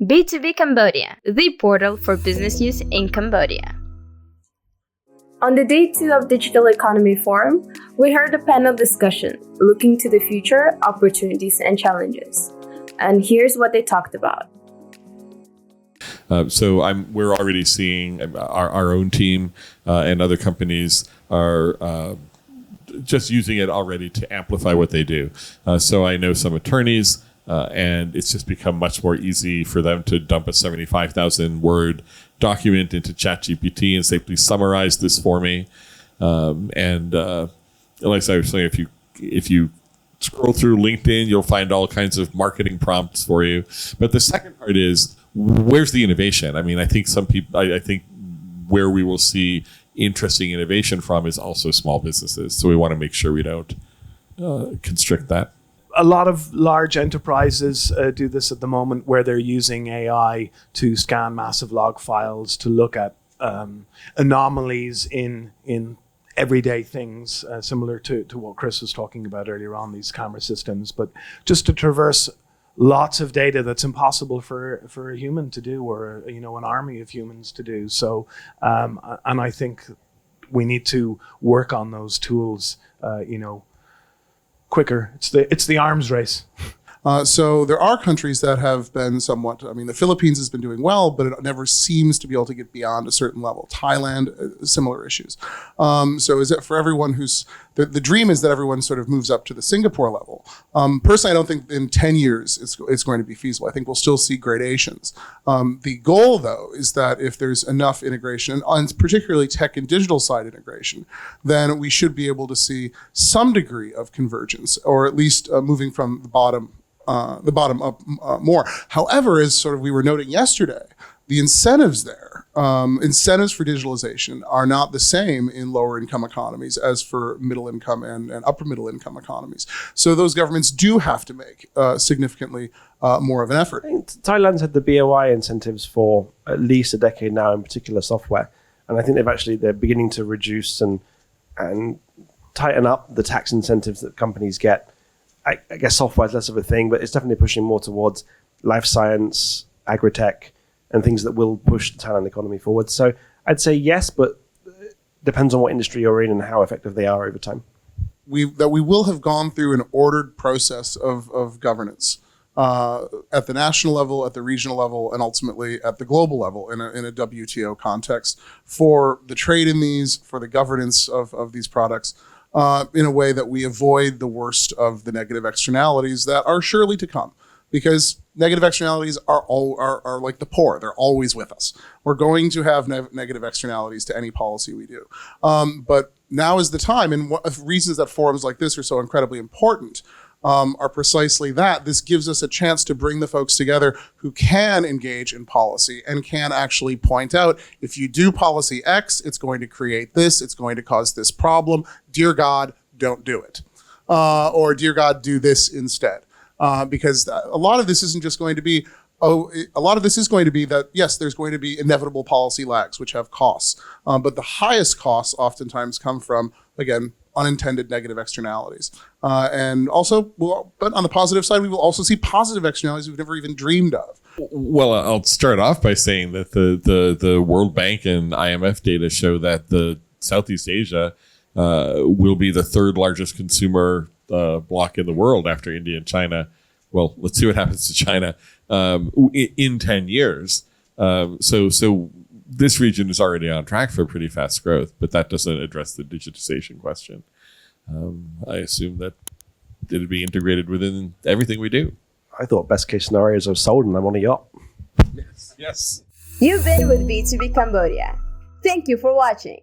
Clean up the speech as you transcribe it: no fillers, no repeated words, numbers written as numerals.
B2B Cambodia, the portal for business use in Cambodia. On the day 2 of Digital Economy Forum, we heard a panel discussion looking to the future, opportunities, and challenges. And here's what they talked about. We're already seeing our own team and other companies are just using it already to amplify what they do. So I know some attorneys, and it's just become much more easy for them to dump a 75,000 word document into ChatGPT and say, please summarize this for me. Like I was saying, if you scroll through LinkedIn, you'll find all kinds of marketing prompts for you. But the second part is, where's the innovation? I mean, I think I think where we will see interesting innovation from is also small businesses. So we want to make sure we don't constrict that. A lot of large enterprises do this at the moment, where they're using AI to scan massive log files to look at anomalies in everyday things, similar to what Chris was talking about earlier on, these camera systems, but just to traverse lots of data that's impossible for a human to do, or an army of humans to do. So, and I think we need to work on those tools, quicker. It's the arms race. So there are countries that have been somewhat, the Philippines has been doing well, but it never seems to be able to get beyond a certain level. Thailand, similar issues. So is it for everyone the dream is that everyone sort of moves up to the Singapore level. Personally, I don't think in 10 years it's going to be feasible. I think we'll still see gradations. The goal, though, is that if there's enough integration, and particularly tech and digital side integration, then we should be able to see some degree of convergence, or at least moving from the bottom up more. However, as sort of we were noting yesterday, the incentives there, incentives for digitalization are not the same in lower income economies as for middle income and upper middle income economies. So those governments do have to make significantly more of an effort. I think Thailand's had the BOI incentives for at least a decade now, in particular software. And I think they're beginning to reduce and tighten up the tax incentives that companies get. I guess software is less of a thing, but it's definitely pushing more towards life science, agri-tech, and things that will push the Thailand economy forward. So I'd say yes, but it depends on what industry you're in and how effective they are over time. We will have gone through an ordered process of governance at the national level, at the regional level, and ultimately at the global level in a WTO context for the trade in these, for the governance of these products, in a way that we avoid the worst of the negative externalities that are surely to come. Because negative externalities are like the poor. They're always with us. We're going to have negative externalities to any policy we do. But now is the time, and reasons that forums like this are so incredibly important are precisely that. This gives us a chance to bring the folks together who can engage in policy and can actually point out, if you do policy X, it's going to create this, it's going to cause this problem. Dear God, don't do it. Or dear God, do this instead. Because a lot of this isn't just going to be, a lot of this is going to be that, yes, there's going to be inevitable policy lags, which have costs. But the highest costs oftentimes come from, again, unintended negative externalities. And also, but on the positive side, we will also see positive externalities we've never even dreamed of. Well, I'll start off by saying that the World Bank and IMF data show that the Southeast Asia will be the third largest consumer bloc in the world after India and China. Well, let's see what happens to China in 10 years. So this region is already on track for pretty fast growth, but that doesn't address the digitization question. I assume that it'd be integrated within everything we do. I thought best case scenario is I'm sold and I'm on a yacht. Yes. You've been with B2B Cambodia. Thank you for watching.